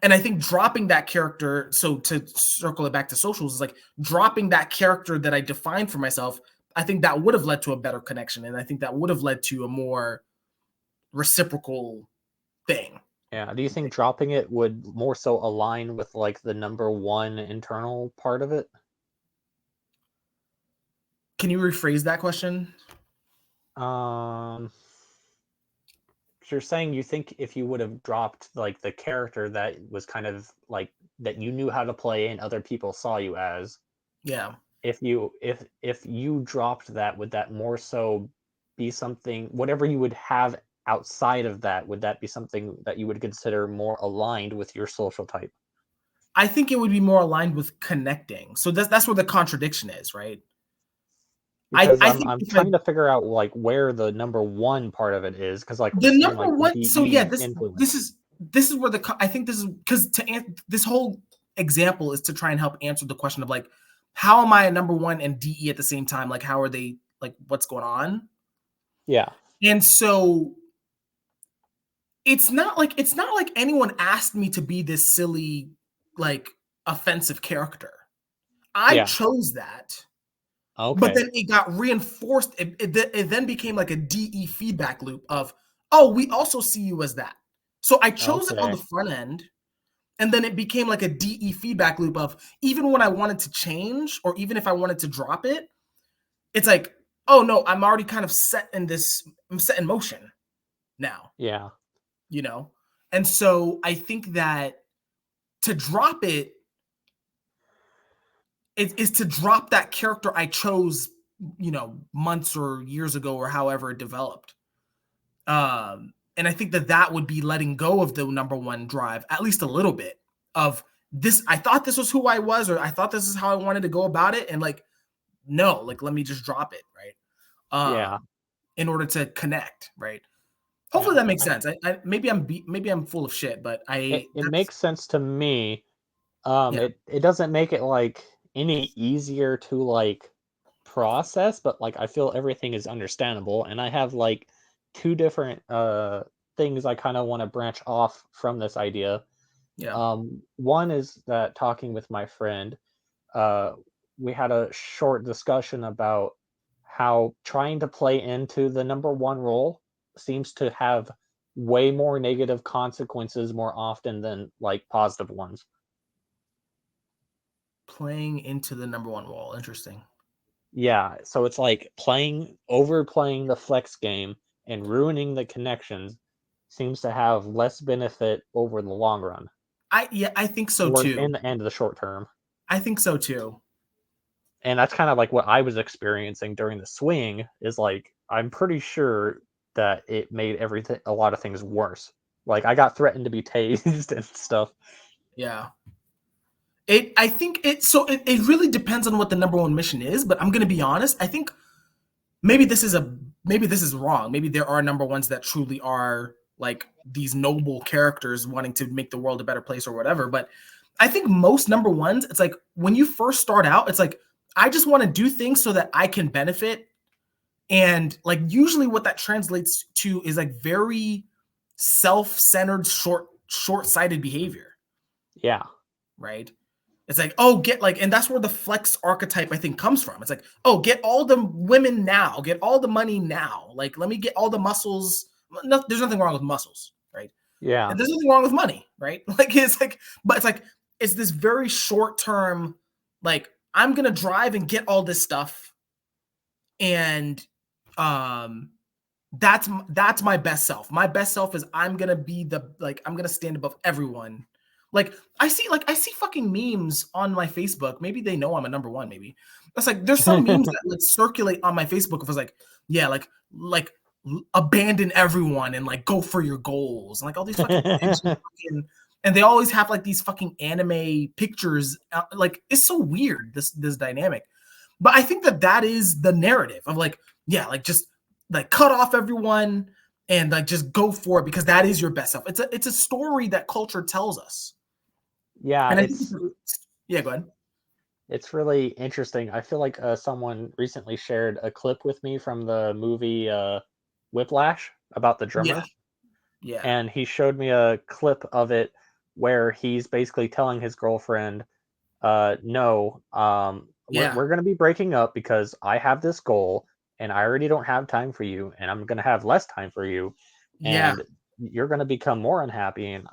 and I think dropping that character, so to circle it back to socials, is like dropping that character that I defined for myself. I think that would have led to a better connection, and I think that would have led to a more reciprocal thing. Yeah. Do you think dropping it would more so align with like the number one internal part of it? Can you rephrase that question? Um, so you're saying you think if you would have dropped like the character that was kind of like that you knew how to play and other people saw you as, Yeah. if you dropped that, would that more so be something whatever you would have outside of that, would that be something that you would consider more aligned with your social type? I think it would be more aligned with connecting. So that's where the contradiction is, right? Because I I'm think I'm if I trying to figure out like where the number one part of it is, because like we're the saying number like the one, so yeah, DE this influence. is where I think this is because this whole example is to try and help answer the question of like, how am I a number one and DE at the same time? Like, how are they, like, what's going on? Yeah. And so it's not like anyone asked me to be this silly, like, offensive character. I Yeah. chose that. But Okay. then it got reinforced. It then became like a DE feedback loop of, oh, we also see you as that. So I chose it on the Okay. front end, and then it became like a DE feedback loop of even when I wanted to change, or even if I wanted to drop it, it's like, oh no, I'm already kind of set in this, I'm set in motion now, Yeah. you know? And so I think that to drop it is to drop that character I chose, months or years ago or however it developed. And I think that that would be letting go of the number one drive, at least a little bit of this. I thought this was who I was, or I thought this is how I wanted to go about it. And like, no, like, let me just drop it. Right. Yeah. In order to connect. Right. Hopefully Yeah. that makes sense. Maybe I'm full of shit, but It that's, makes sense to me. yeah. It doesn't make it like any easier to like process, but like I feel everything is understandable, and I have like two different things I kind of want to branch off from this idea. Yeah. One is that talking with my friend, uh, we had a short discussion about how trying to play into the number one role seems to have way more negative consequences more often than like positive ones. Playing into the number one wall. Interesting. Yeah, so it's like overplaying the flex game and ruining the connections seems to have less benefit over the long run, Yeah, I think so or too. in the end of the short term. I think so too. And that's kind of like what I was experiencing during the swing is like I'm pretty sure that it made everything a lot of things worse. Like I got threatened to be tased and stuff. Yeah. I think it really depends on what the number one mission is, but I'm gonna be honest. I think maybe this is maybe this is wrong. Maybe there are number ones that truly are like these noble characters wanting to make the world a better place or whatever. But I think most number ones, it's like when you first start out, it's like I just want to do things so that I can benefit. And like usually what that translates to is like very self-centered, short-sighted behavior, Yeah. right? It's like, oh, get like, and that's where the flex archetype I think comes from. It's like, oh, get all the women now, get all the money now. Like, let me get all the muscles. No, there's nothing wrong with muscles, right? Yeah. And there's nothing wrong with money, right? Like, it's like, but it's like, it's this very short term, like, I'm gonna drive and get all this stuff, and um, that's my best self. My best self is I'm gonna be I'm gonna stand above everyone. I see fucking memes on my Facebook. Maybe they know I'm a number one. Maybe that's like there's some memes that like circulate on my Facebook. It was like, yeah, abandon everyone and like go for your goals and like all these fucking and they always have like these fucking anime pictures. Like it's so weird this dynamic. But I think that is the narrative of like, yeah, like just like cut off everyone and like just go for it because that is your best self. It's a story that culture tells us. Yeah, And I think yeah, go ahead. it's really interesting. I feel like someone recently shared a clip with me from the movie Whiplash about the Yeah, drummer, yeah, and he showed me a clip of it where he's basically telling his girlfriend, "No, yeah, we're gonna be breaking up because I have this goal, and I already don't have time for you, and I'm gonna have less time for you, yeah. and you're gonna become more unhappy, and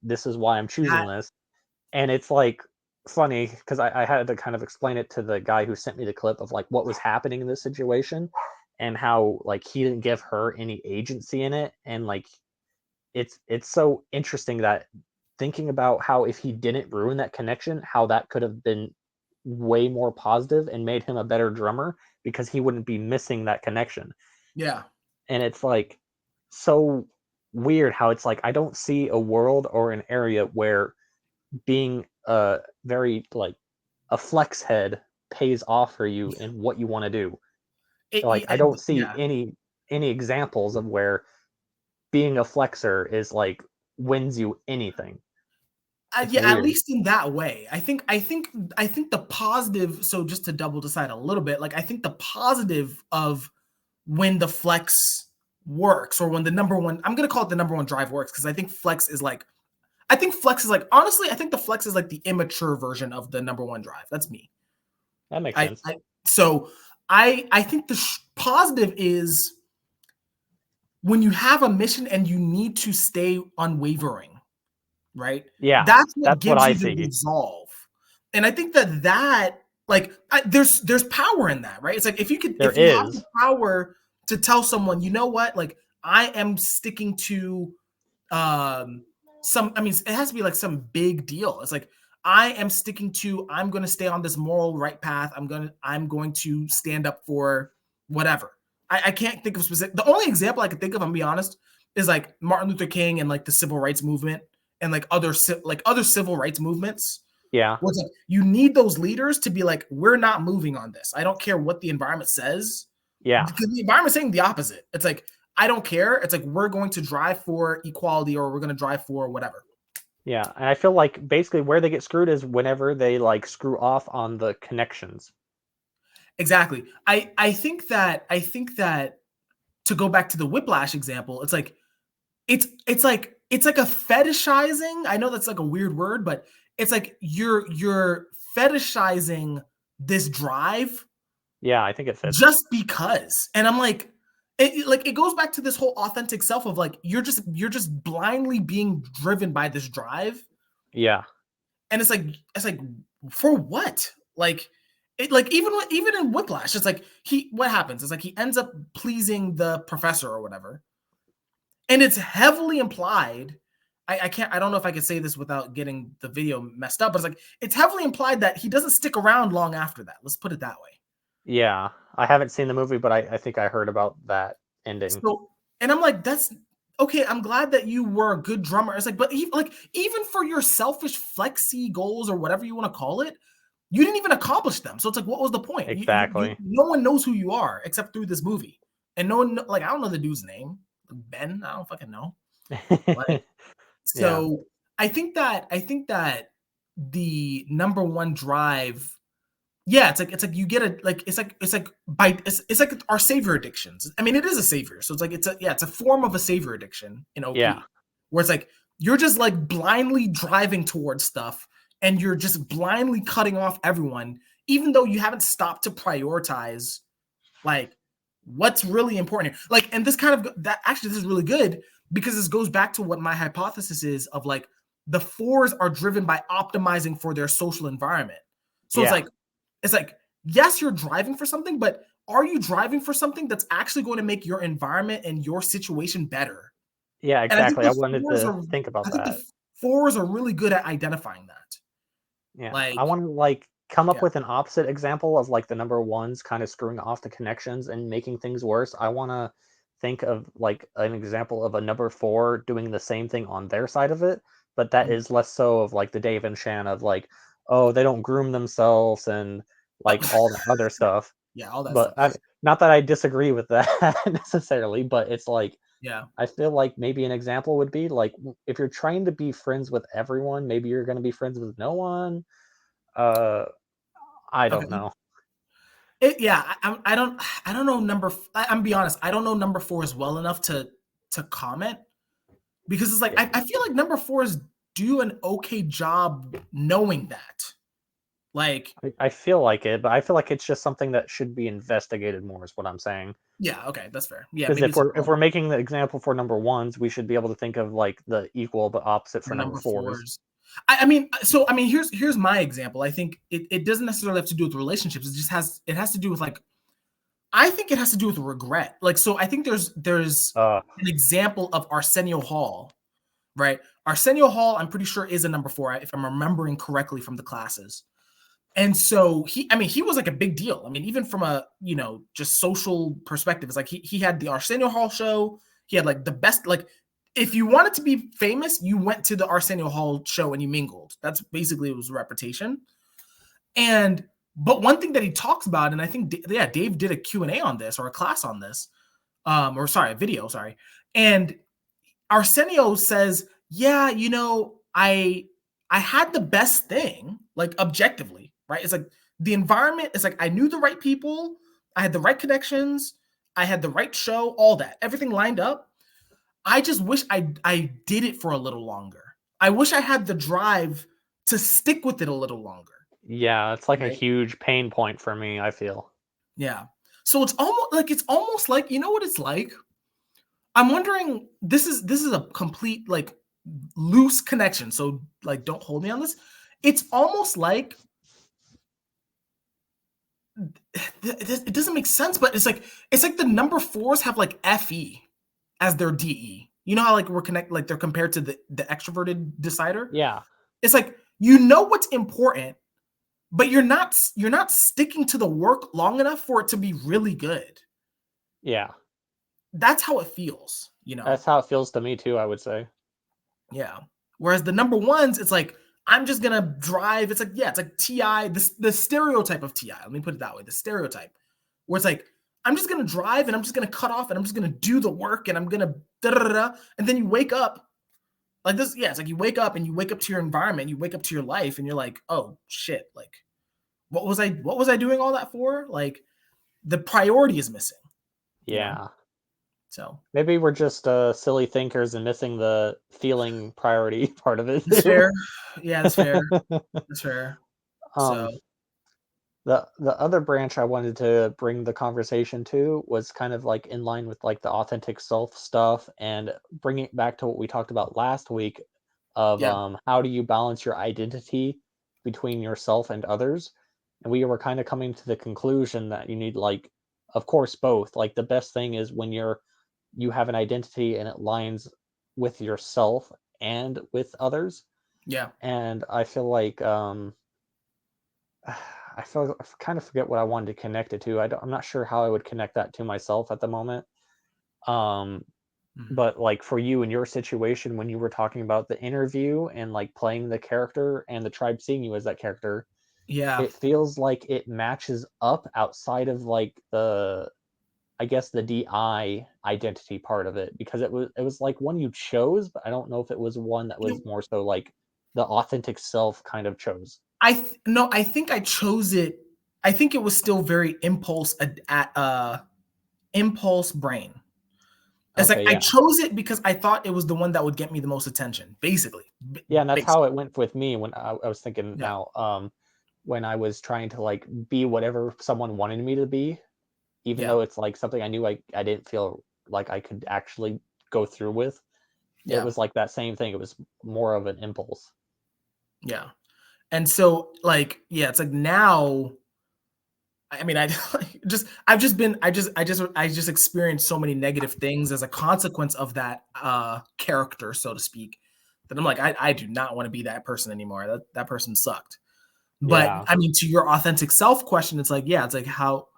this is why I'm choosing That this." And it's like funny because I had to kind of explain it to the guy who sent me the clip of like what was happening in this situation and how like he didn't give her any agency in it. And like it's so interesting that thinking about how if he didn't ruin that connection, how that could have been way more positive and made him a better drummer because he wouldn't be missing that connection. yeah. And it's like so weird how it's like I don't see a world or an area where being a very like a flex head pays off for you in what you want to do. Like I don't see Yeah. any examples of where being a flexer is like wins you anything. It's Yeah, at weird. least in that way. I think the positive. So just to double decide a little bit, like I think the positive of when the flex works, or when the number one, I'm gonna call it the number one drive works, because honestly, I think the flex is like the immature version of the number one drive. That's me. That makes I, sense. I so I think the positive is when you have a mission and you need to stay unwavering, right? Yeah, That's what that's what gives I you the see. resolve. And I think that like there's power in that, right? It's like There if you have the is. power to tell someone, you know what, like I am sticking to some, I mean, it has to be like some big deal. It's like I am sticking to, I'm going to stay on this moral right path. I'm going to stand up for whatever. I can't think of specific. The only example I can think of, I'm gonna be honest, is like Martin Luther King and like the civil rights movement, and like other civil rights movements. Yeah. Where it's like you need those leaders to be like, we're not moving on this. I don't care what the environment says, Yeah. because the environment's saying the opposite. It's like, I don't care. It's like, we're going to drive for equality, or we're going to drive for whatever. Yeah. And I feel like basically where they get screwed is whenever they like screw off on the connections. Exactly. I think that to go back to the Whiplash example, it's like it's like a fetishizing. I know that's like a weird word, but it's like you're fetishizing this drive Yeah, I think it fits. just because. And I'm like, it goes back to this whole authentic self of like, you're just blindly being driven by this drive. Yeah. And it's like for what? Like it, like even in Whiplash, it's like what happens? It's like he ends up pleasing the professor or whatever. And it's heavily implied. I don't know if I could say this without getting the video messed up, but it's heavily implied that he doesn't stick around long after that. Let's put it that way. Yeah. I haven't seen the movie, but I think I heard about that ending. So, and I'm like, that's okay. I'm glad that you were a good drummer. It's like, but even for your selfish flexy goals or whatever you want to call it, you didn't even accomplish them. So it's like, what was the point? Exactly. No one knows who you are except through this movie, and no one, like, I don't know the dude's name, Ben. I don't fucking know. Like, Yeah. so I think that the number one drive, yeah, it's like you get a, like, it's like our savior addictions. I mean, it is a savior. So it's a form of a savior addiction in Yeah. OP, where it's like you're just like blindly driving towards stuff, and you're just blindly cutting off everyone, even though you haven't stopped to prioritize like what's really important here. Like, and this kind of that actually, this is really good, because this goes back to what my hypothesis is of like the fours are driven by optimizing for their social environment. So Yeah. it's like, yes, you're driving for something, but are you driving for something that's actually going to make your environment and your situation better? Yeah, And I think exactly. I the wanted fours to are think I about think that. the fours are really good at identifying that. Yeah. I Like, want to like come up yeah, with an opposite example of like the number ones kind of screwing off the connections and making things worse. I want to think of like an example of a number four doing the same thing on their side of it, but that mhm. is less so of like the Dave and Shan of like, oh, they don't groom themselves and like all the other stuff. Yeah, all that But stuff. not that I disagree with that necessarily, but it's like Yeah. I feel like maybe an example would be like if you're trying to be friends with everyone, maybe you're going to be friends with no one. Uh, I don't Okay. know. Yeah, I don't know I'm be honest, I don't know number four as well enough to comment, because it's like Yeah, I feel like number fours do an okay job knowing that. Like, I feel like it, but I feel like it's just something that should be investigated more. Is what I'm saying. yeah, okay, that's fair. Yeah, Because maybe if it's a we're making the example for number ones, we should be able to think of like the equal but opposite for for number number fours. fours. I mean, here's my example. I think it doesn't necessarily have to do with relationships. It has to do with like, I think it has to do with regret. Like, so I think there's Uh, an example of Arsenio Hall, right? Arsenio Hall, I'm pretty sure, is a number four, if I'm remembering correctly from the classes. And so he was like a big deal. I mean, even from a, just social perspective, it's like he had the Arsenio Hall show. He had like the best, like if you wanted to be famous, you went to the Arsenio Hall show and you mingled. That's basically it was reputation. And but one thing that he talks about, and I think Dave did a Q&A on this or a class on this, or sorry, a video, sorry. And Arsenio says, yeah, I had the best thing, like objectively, right? It's like the environment, it's like I knew the right people, I had the right connections, I had the right show, all that, everything lined up. I just wish I did it for a little longer. I wish I had the drive to stick with it a little longer. Yeah, it's like a Right? huge pain point for me, I feel. Yeah. So it's almost like you know what it's like? I'm wondering this is a complete like loose connection. So like don't hold me on this. It's almost like it doesn't make sense, but it's like the number fours have like FE as their DE. You know how like like they're compared to the extroverted decider? Yeah. It's like you know what's important, but you're not sticking to the work long enough for it to be really good. Yeah. That's how it feels. That's how it feels to me too, I would say. Yeah. Whereas the number ones, it's like I'm just gonna drive. It's like it's like Ti, the stereotype of Ti. Let me put it that way. The stereotype where it's like I'm just gonna drive and I'm just gonna cut off and I'm just gonna do the work and I'm gonna da da da. And then you wake up like this. Yeah, it's like you wake up and you wake up to your environment, you wake up to your life, and you're like, oh shit, like what was I doing all that for? Like the priority is missing. You know. Yeah. So Maybe we're just silly thinkers and missing the feeling priority part of it that's too. fair. Yeah, that's fair. That's fair. So um the other branch I wanted to bring the conversation to was kind of like in line with like the authentic self stuff and bringing it back to what we talked about last week of yeah, how do you balance your identity between yourself and others. And we were kind of coming to the conclusion that you need like of course both. Like the best thing is when you have an identity and it lines with yourself and with others. yeah. And I feel like I kind of forget what I wanted to connect it to. I'm not sure how I would connect that to myself at the moment. Um, Mhm. but like for you in your situation, when you were talking about the interview and like playing the character and the tribe seeing you as that character, Yeah. it feels like it matches up outside of like I guess the DI identity part of it because it was like one you chose, but I don't know if it was one that was You more so like the authentic self kind of chose. no, I think I chose it. I think it was still very impulse brain. It's like Okay, I yeah. chose it because I thought it was the one that would get me the most attention, basically. Yeah, and that's how Basically. it went with me when I was thinking Yeah. now, when I was trying to like be whatever someone wanted me to be, even Yeah. though it's like something I knew I didn't feel like I could actually go through with. It Yeah. was like that same thing. It was more of an impulse. Yeah. And so like, yeah, it's like now I mean, I just experienced so many negative things as a consequence of that character, so to speak, that I'm like, I do not want to be that person anymore. That person sucked. But Yeah. I mean, to your authentic self question, it's like, yeah, it's like how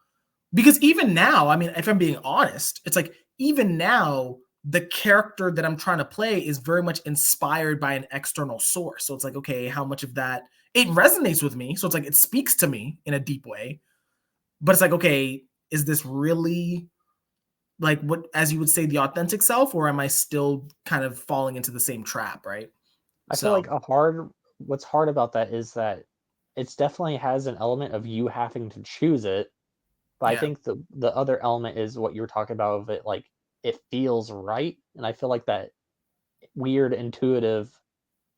because even now, I mean, if I'm being honest, it's like even now, the character that I'm trying to play is very much inspired by an external source. So it's like, okay, how much of that it resonates with me. So it's like it speaks to me in a deep way but it's like, okay, is this really like what, as you would say, the authentic self, or am I still kind of falling into the same trap, right? I feel So, like what's hard about that is that it's definitely has an element of you having to choose it. But I yeah, think the other element is what you were talking about of it like it feels right. And I feel like that weird intuitive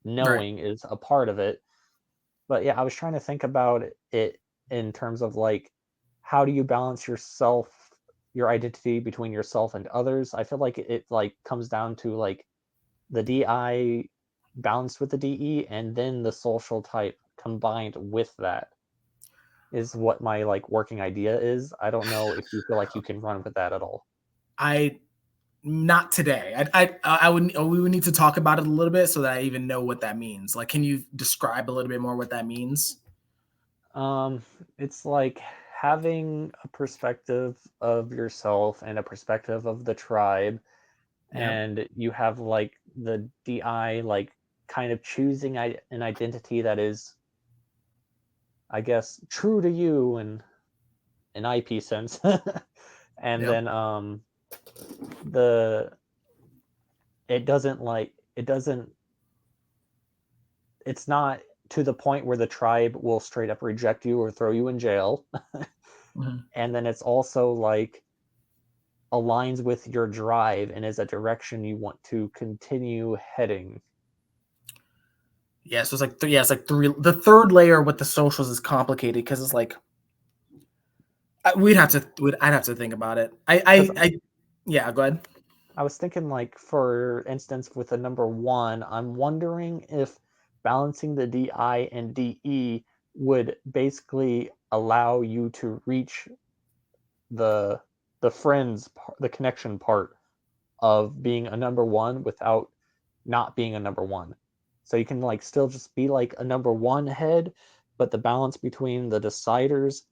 right. knowing is a part of it. But yeah, I was trying to think about it in terms of like how do you balance your identity between yourself and others? I feel like it like comes down to like the DI balanced with the DE and then the social type combined with that is what my like working idea is. I don't know if you feel like you can run with that at all. I not today. I would we would need to talk about it a little bit so that I even know what that means. Like, can you describe a little bit more what that means? Um, it's like having a perspective of yourself and a perspective of the tribe Yeah. and you have like the DI like kind of choosing an identity that is, I guess, true to you in an IP sense. And Yeah. then the it doesn't, it's not to the point where the tribe will straight up reject you or throw you in jail. Mhm. And then it's also like aligns with your drive and is a direction you want to continue heading. Yeah, so it's like it's like three. The third layer with the socials is complicated because it's like I'd have to think about it. Because Yeah, go ahead. I was thinking, like, for instance, with the number one, I'm wondering if balancing the DI and DE would basically allow you to reach the the connection part of being a number one without not being a number one. So you can like still just be like a number one head, but the balance between the deciders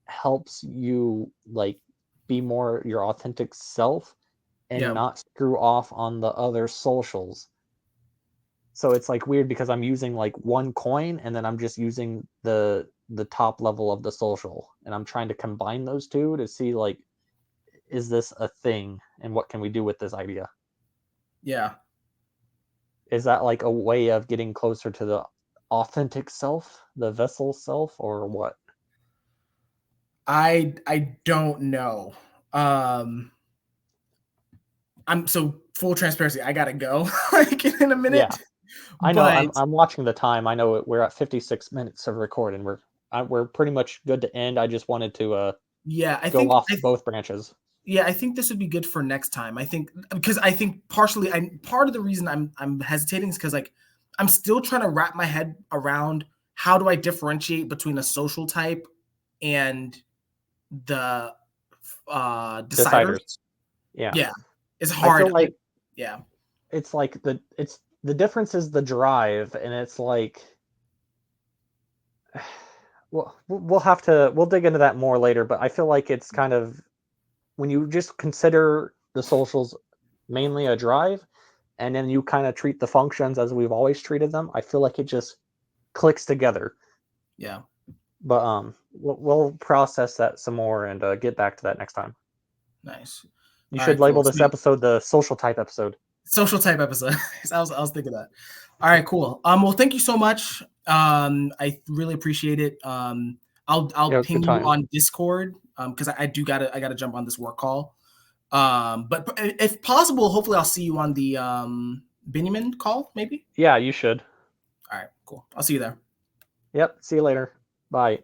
helps you like be more your authentic self and Yeah, not screw off on the other socials. So it's like weird because I'm using like one coin and then I'm just using the top level of the social, and I'm trying to combine those two to see like, is this a thing and what can we do with this idea? yeah. Is that like a way of getting closer to the authentic self, the vessel self, or what? I don't know. Um, I'm so full transparency. I gotta go like in a Yeah, minute, I know. but I'm watching the time. I know we're at 56 minutes of recording. We're pretty much good to end. I just wanted to yeah, go off both branches. yeah, I think this would be good for next time. I think because I think partially, I part of the reason I'm hesitating is because like I'm still trying to wrap my head around how do I differentiate between a social type and the deciders. Deciders. Yeah, Yeah, it's I feel hard. like Yeah, it's the difference is the drive, and it's like, well, we'll dig into that more later. But I feel like it's kind of, when you just consider the socials mainly a drive, and then you kind of treat the functions as we've always treated them, I feel like it just clicks together. yeah. But we'll process that some more and get back to that next time. Nice. You All should right, cool. label this episode the social type episode. Social type episode. I was thinking that. All right, cool. Well, thank you so much. I really appreciate it. I'll Yeah, it was a ping good you time. on Discord because I gotta jump on this work call. But if possible, hopefully I'll see you on the Benjamin call, maybe. Yeah, you should. All right, cool. I'll see you there. Yep. See you later. Bye.